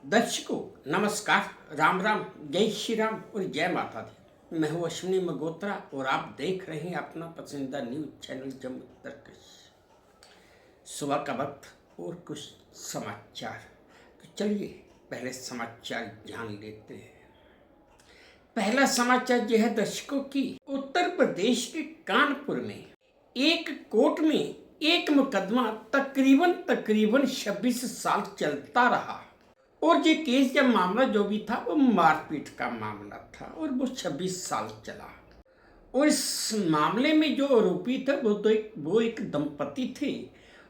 दर्शकों नमस्कार, राम राम, जय श्री राम और जय माता दी। मैं हूँ अश्विनी मगोत्रा और आप देख रहे हैं अपना पसंदीदा न्यूज चैनल जम्मू तर्कश। सुबह का वक्त और कुछ समाचार। तो चलिए पहले समाचार जान लेते हैं। पहला समाचार यह है दर्शकों की उत्तर प्रदेश के कानपुर में एक कोर्ट में एक मुकदमा तकरीबन 26 साल चलता रहा और ये केस या मामला जो भी था वो मारपीट का मामला था और वो 26 साल चला। और इस मामले में जो आरोपी थे वो एक दंपति थे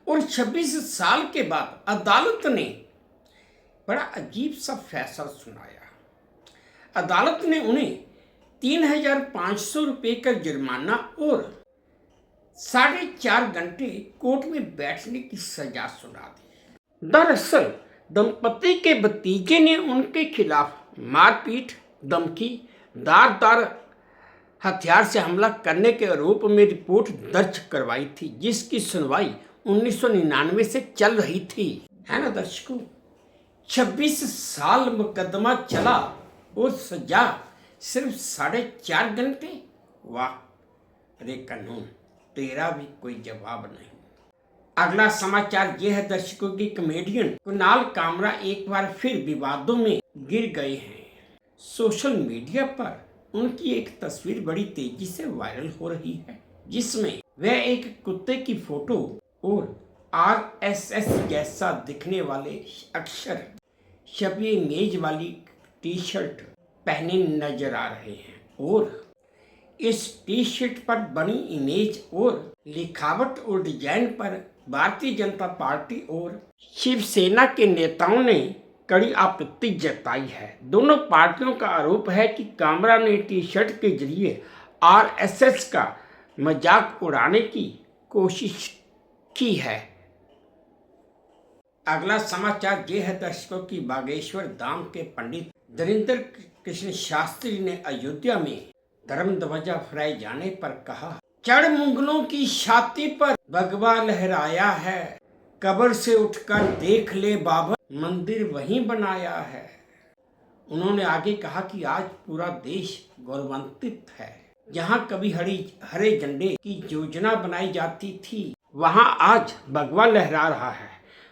और 26 साल के बाद अदालत ने बड़ा अजीब सा फैसला सुनाया। अदालत ने उन्हें 3,500 रुपये का जुर्माना और 4.5 घंटे कोर्ट में बैठने की सजा सुना दी। दरअसल दंपति के भतीजे ने उनके खिलाफ मारपीट, धमकी, धारदार हथियार से हमला करने के आरोप में रिपोर्ट दर्ज करवाई थी, जिसकी सुनवाई 1999 से चल रही थी। है ना दर्शकों, 26 साल मुकदमा चला और सजा सिर्फ 4.5 घंटे। वाह, अरे कानून तेरा भी कोई जवाब नहीं। अगला समाचार यह है दर्शकों की कॉमेडियन कुणाल कामरा एक बार फिर विवादों में गिर गए हैं। सोशल मीडिया पर उनकी एक तस्वीर बड़ी तेजी से वायरल हो रही है, जिसमें वह एक कुत्ते की फोटो और आरएसएस जैसा दिखने वाले अक्षर छपी इमेज वाली टी शर्ट पहने नजर आ रहे हैं और इस टी शर्ट पर बनी इमेज और लिखावट और डिजाइन पर भारतीय जनता पार्टी और शिवसेना के नेताओं ने कड़ी आपत्ति जताई है। दोनों पार्टियों का आरोप है कि कामरा ने टी शर्ट के जरिए आरएसएस का मजाक उड़ाने की कोशिश की है। अगला समाचार ये है दर्शकों की बागेश्वर धाम के पंडित धीरेन्द्र कृष्ण शास्त्री ने अयोध्या में धर्म ध्वजा फहराए जाने पर कहा, चढ़ मुगलों की छाती पर भगवा लहराया है, कब्र से उठकर देख ले बाबर, मंदिर वहीं बनाया है। उन्होंने आगे कहा कि आज पूरा देश गौरवान्वित है। जहां कभी हरे झंडे की योजना बनाई जाती थी, वहां आज भगवा लहरा रहा है।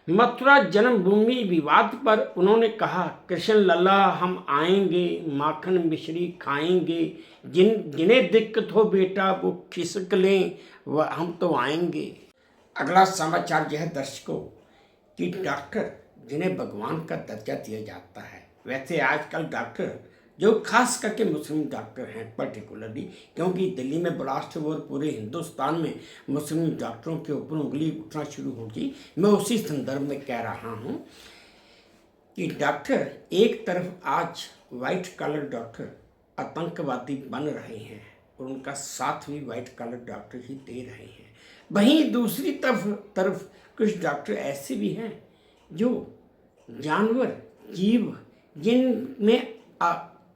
मथुरा जन्मभूमि विवाद पर उन्होंने कहा, कृष्ण लल्ला हम आएंगे, माखन मिश्री खाएंगे, जिन्हें दिक्कत हो बेटा वो खिसक लें, वह हम तो आएंगे। अगला समाचार यह दर्शकों कि डॉक्टर जिन्हें भगवान का दर्जा दिया जाता है, वैसे आजकल डॉक्टर जो खास करके मुस्लिम डॉक्टर हैं पर्टिकुलरली, क्योंकि दिल्ली में ब्लास्ट हुआ और पूरे हिंदुस्तान में मुस्लिम डॉक्टरों के ऊपर उंगली उठना शुरू होगी। मैं उसी संदर्भ में कह रहा हूँ कि डॉक्टर एक तरफ आज वाइट कॉलर डॉक्टर आतंकवादी बन रहे हैं और उनका साथ भी वाइट कॉलर डॉक्टर ही दे रहे हैं, वहीं दूसरी तरफ कुछ डॉक्टर ऐसे भी हैं जो जानवर जीव जिनमें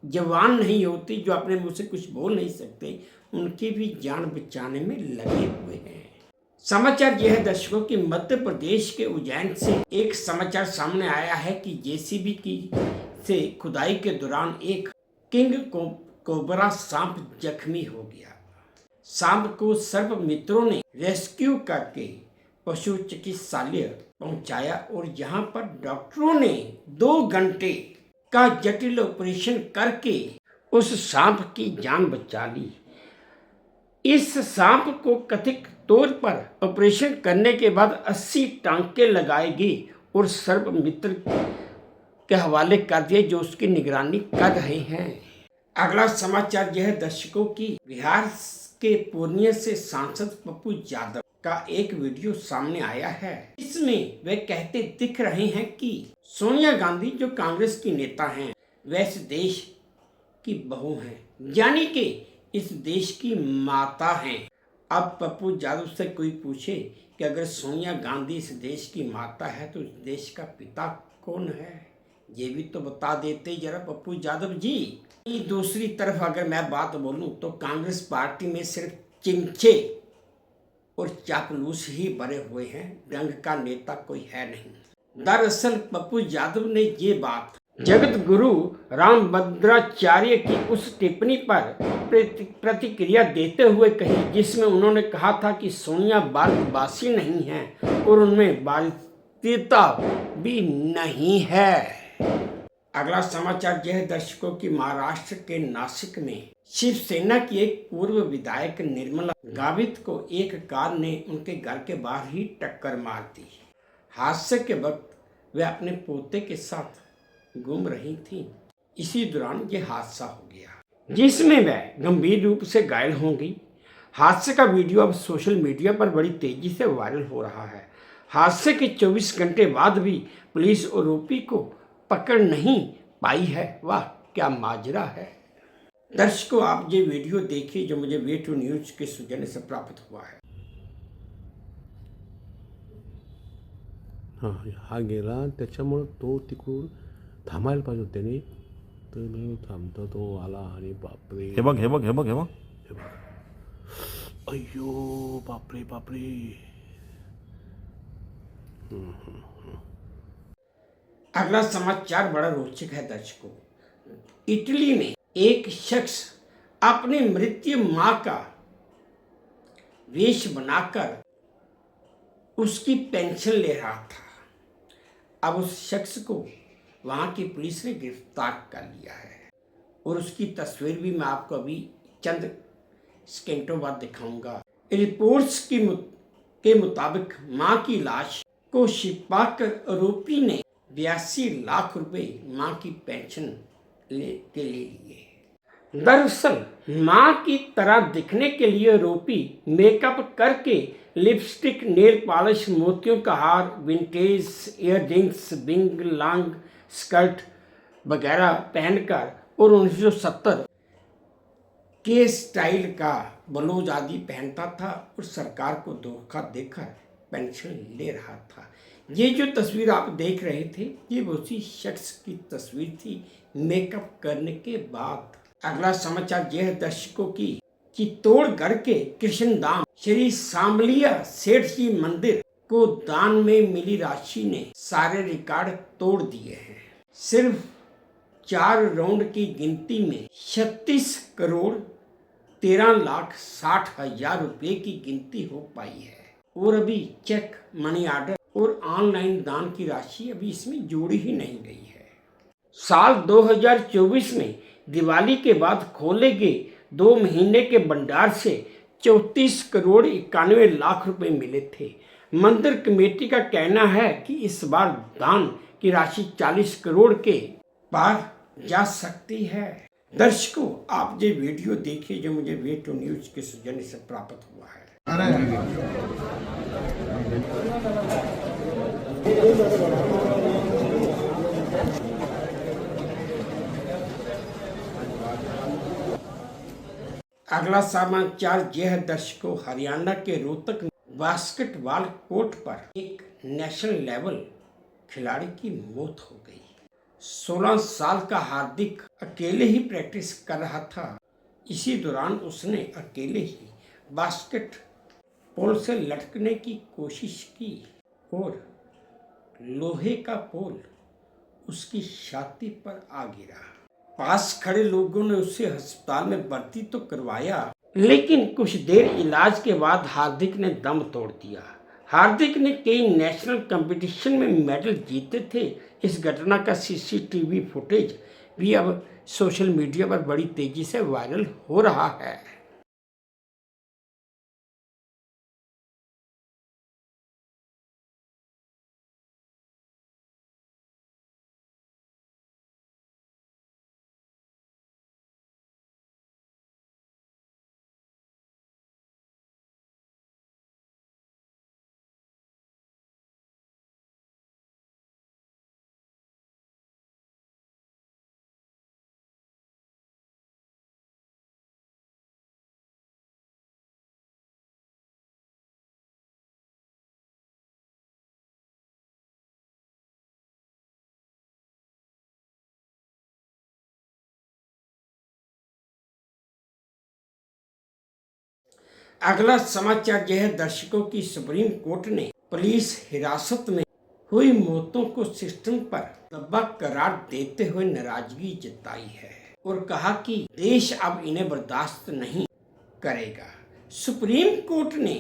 जवान नहीं होती, जो अपने मुंह से कुछ बोल नहीं सकते, उनकी भी जान बचाने में लगे हुए हैं। समाचार यह है दर्शकों कि मध्य प्रदेश के उज्जैन से एक समाचार सामने आया है कि जेसीबी से खुदाई के दौरान एक किंग कोबरा सांप जख्मी हो गया। सांप को सर्प मित्रों ने रेस्क्यू करके पशु चिकित्सालय पहुंचाया और यहाँ पर डॉक्टरों ने 2 घंटे का जटिल ऑपरेशन करके उस सांप की जान बचा ली। इस सांप को कथित तौर पर ऑपरेशन करने के बाद 80 टांके लगाए गए और सर्प मित्र के हवाले कर दिए, जो उसकी निगरानी कर रहे हैं। अगला समाचार यह दर्शकों की बिहार के पूर्णिया से सांसद पप्पू यादव का एक वीडियो सामने आया है। इसमें वे कहते दिख रहे हैं कि सोनिया गांधी जो कांग्रेस की नेता हैं, वह इस देश की बहू हैं, यानी कि इस देश की माता हैं। अब पप्पू यादव से कोई पूछे कि अगर सोनिया गांधी इस देश की माता है तो इस देश का पिता कौन है, ये भी तो बता देते जरा पप्पू यादव जी। दूसरी तरफ अगर मैं बात बोलूं तो कांग्रेस पार्टी में सिर्फ चिंचे और चापलूस ही भरे हुए हैं, ढंग का नेता कोई है नहीं। दरअसल पप्पू यादव ने ये बात जगत गुरु रामभद्राचार्य की उस टिप्पणी पर प्रतिक्रिया देते हुए कही जिसमें उन्होंने कहा था कि सोनिया भारतवासी नहीं है और उनमें भारतीयता भी नहीं है। अगला समाचार यह है दर्शकों की महाराष्ट्र के नासिक में शिवसेना की एक पूर्व विधायक निर्मला गावित को एक कार ने उनके घर के बाहर ही टक्कर मार दी। हादसे के वक्त वे अपने पोते के साथ घूम रही थी। इसी दौरान ये हादसा हो गया जिसमें वह गंभीर रूप से घायल हो गई। हादसे का वीडियो अब सोशल मीडिया पर बड़ी तेजी से वायरल हो रहा है। हादसे के 24 घंटे बाद भी पुलिस आरोपी को पकड़ नहीं पाई है। वाह क्या माजरा है। दर्शकों आप ये वीडियो देखिए जो मुझे वे टू न्यूज के सौजन्य से प्राप्त हुआ है। हा गेला त्याच्यामुळं तो तिकडून थांबायला पाहिजे होते त्याने तर थांबता तो आला आणि बापरे हे बघ हे बघ हे बघ हे बघ हे बघ अय्यो बापरे बापरे अगला समाचार बड़ा रोचक है दर्शकों। इटली में एक शख्स अपनी मृत्यु मां का वेश बनाकर उसकी पेंशन ले रहा था। अब उस शख्स को वहां की पुलिस ने गिरफ्तार कर लिया है और उसकी तस्वीर भी मैं आपको अभी चंद सेकंडों बाद दिखाऊंगा। रिपोर्ट्स के मुताबिक मां की लाश को छिपाकर आरोपी ने 82 लाख रुपए मां की पेंशन के लिए लिए। दरअसल मां की तरह दिखने के लिए आरोपी मेकअप करके लिपस्टिक, नेल पॉलिश, मोतियों का हार, विंटेज इयररिंग्स, बिंग, लॉन्ग स्कर्ट वगैरह पहनकर और 1970 के स्टाइल का ब्लाउज आदि पहनता था और सरकार को धोखा देकर पेंशन ले रहा था। ये जो तस्वीर आप देख रहे थे ये उसी शख्स की तस्वीर थी मेकअप करने के बाद। अगला समाचार यह है दर्शकों की चित्तौड़गढ़ के कृष्णधाम श्री सामलिया सेठ जी मंदिर को दान में मिली राशि ने सारे रिकॉर्ड तोड़ दिए हैं। सिर्फ 4 राउंड की गिनती में 36 करोड़ 13,60,000 रुपए की गिनती हो पाई है और अभी चेक, मनी ऑर्डर और ऑनलाइन दान की राशि अभी इसमें जोड़ी ही नहीं गई है। साल 2024 में दिवाली के बाद खोले गए 2 महीने के भंडार से 34 करोड़ 91 लाख रुपए मिले थे। मंदिर कमेटी का कहना है कि इस बार दान की राशि 40 करोड़ के पार जा सकती है। दर्शकों आप ये वीडियो देखिए जो मुझे वे टू न्यूज के सौजन्य से प्राप्त हुआ है। अगला समाचार यह है दर्शकों, हरियाणा के रोहतक में बास्केटबॉल कोर्ट पर एक नेशनल लेवल खिलाड़ी की मौत हो गई। 16 साल का हार्दिक अकेले ही प्रैक्टिस कर रहा था। इसी दौरान उसने अकेले ही बास्केट पोल से लटकने की कोशिश की और लोहे का पोल उसकी छाती पर आ गिरा। पास खड़े लोगों ने उसे अस्पताल में भर्ती तो करवाया लेकिन कुछ देर इलाज के बाद हार्दिक ने दम तोड़ दिया। हार्दिक ने कई नेशनल कंपटीशन में मेडल जीते थे। इस घटना का सीसीटीवी फुटेज भी अब सोशल मीडिया पर बड़ी तेजी से वायरल हो रहा है। अगला समाचार यह है दर्शकों की सुप्रीम कोर्ट ने पुलिस हिरासत में हुई मौतों को सिस्टम पर दबा करार देते हुए नाराजगी जताई है और कहा कि देश अब इन्हें बर्दाश्त नहीं करेगा। सुप्रीम कोर्ट ने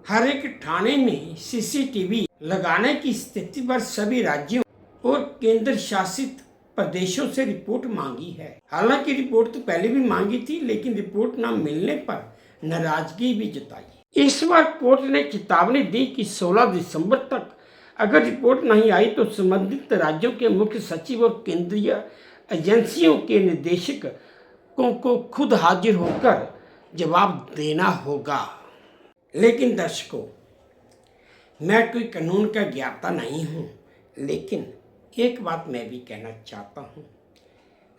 हर एक थाने में सीसीटीवी लगाने की स्थिति पर सभी राज्यों और केंद्र शासित प्रदेशों से रिपोर्ट मांगी है। हालांकि रिपोर्ट तो पहले भी मांगी थी, लेकिन रिपोर्ट न मिलने पर नाराजगी भी जताई। इस बार कोर्ट ने चेतावनी दी कि 16 दिसंबर तक अगर रिपोर्ट नहीं आई तो संबंधित राज्यों के मुख्य सचिव और केंद्रीय एजेंसियों के निदेशकों को खुद हाजिर होकर जवाब देना होगा। लेकिन दर्शकों, मैं कोई कानून का ज्ञाता नहीं हूँ, लेकिन एक बात मैं भी कहना चाहता हूँ,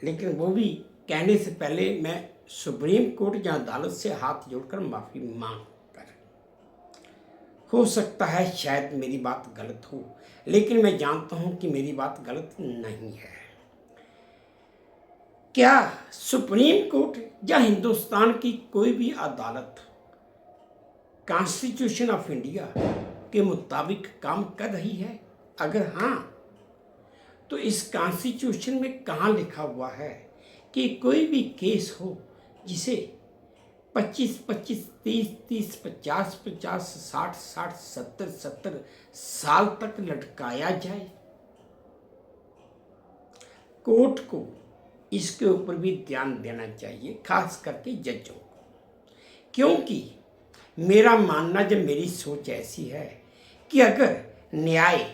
लेकिन वो भी कहने से पहले मैं सुप्रीम कोर्ट या अदालत से हाथ जोड़कर माफ़ी मांग कर, हो सकता है शायद मेरी बात गलत हो, लेकिन मैं जानता हूँ कि मेरी बात गलत नहीं है। क्या सुप्रीम कोर्ट या हिंदुस्तान की कोई भी अदालत कॉन्स्टिट्यूशन ऑफ इंडिया के मुताबिक काम कर रही है? अगर हाँ, तो इस कॉन्स्टिट्यूशन में कहाँ लिखा हुआ है कि कोई भी केस हो जिसे 25, 25, 30, 30, 50, 50, 60, 60, 70, 70 साल तक लटकाया जाए? कोर्ट को इसके ऊपर भी ध्यान देना चाहिए, खास करके जजों को, क्योंकि मेरा मानना, जब मेरी सोच ऐसी है कि अगर न्याय,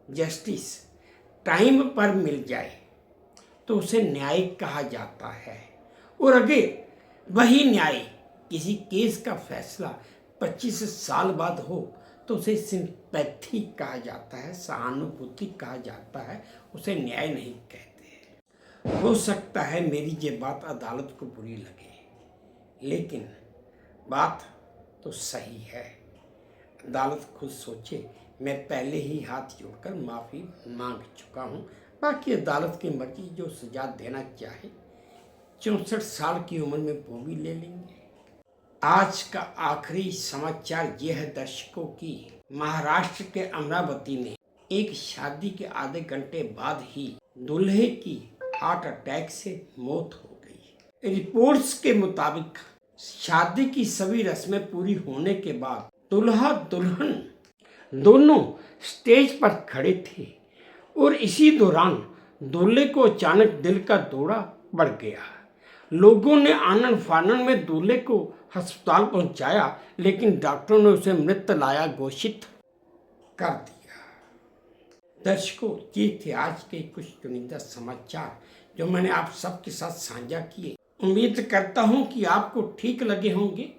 जस्टिस टाइम पर मिल जाए तो उसे न्याय कहा जाता है, और अगर वही न्याय किसी केस का फैसला 25 साल बाद हो तो उसे सिंपैथी कहा जाता है, सहानुभूति कहा जाता है, उसे न्याय नहीं कहते। हो सकता है मेरी ये बात अदालत को बुरी लगे, लेकिन बात तो सही है। अदालत खुद सोचे। मैं पहले ही हाथ जोड़कर माफ़ी मांग चुका हूँ। बाकी अदालत की मर्जी, जो सजा देना चाहे 64 साल की उम्र में वो भी ले लेंगे। आज का आखिरी समाचार ये है दर्शकों की महाराष्ट्र के अमरावती में एक शादी के आधे घंटे बाद ही दूल्हे की हार्ट अटैक से मौत हो गई। रिपोर्ट्स के मुताबिक शादी की सभी रस्में पूरी होने के बाद दूल्हा दुल्हन दोनों स्टेज पर खड़े थे और इसी दौरान दूल्हे को अचानक दिल का दौरा बढ़ गया। लोगों ने आनन फानन में दूल्हे को अस्पताल पहुंचाया, लेकिन डॉक्टरों ने उसे मृत लाया घोषित कर दिया। दर्शकों, ये थे आज के कुछ चुनिंदा समाचार जो मैंने आप सबके साथ साझा किए। उम्मीद करता हूं कि आपको ठीक लगे होंगे,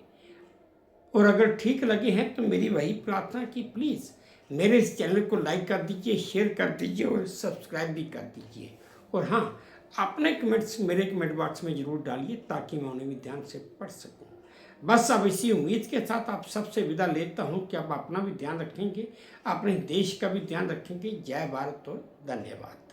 और अगर ठीक लगे हैं तो मेरी वही प्रार्थना कि प्लीज़ मेरे इस चैनल को लाइक कर दीजिए, शेयर कर दीजिए और सब्सक्राइब भी कर दीजिए। और हाँ, अपने कमेंट्स मेरे कमेंट बॉक्स में ज़रूर डालिए ताकि मैं उन्हें भी ध्यान से पढ़ सकूं। बस अब इसी उम्मीद के साथ आप सबसे विदा लेता हूं कि आप अपना भी ध्यान रखेंगे, अपने देश का भी ध्यान रखेंगे। जय भारत और धन्यवाद।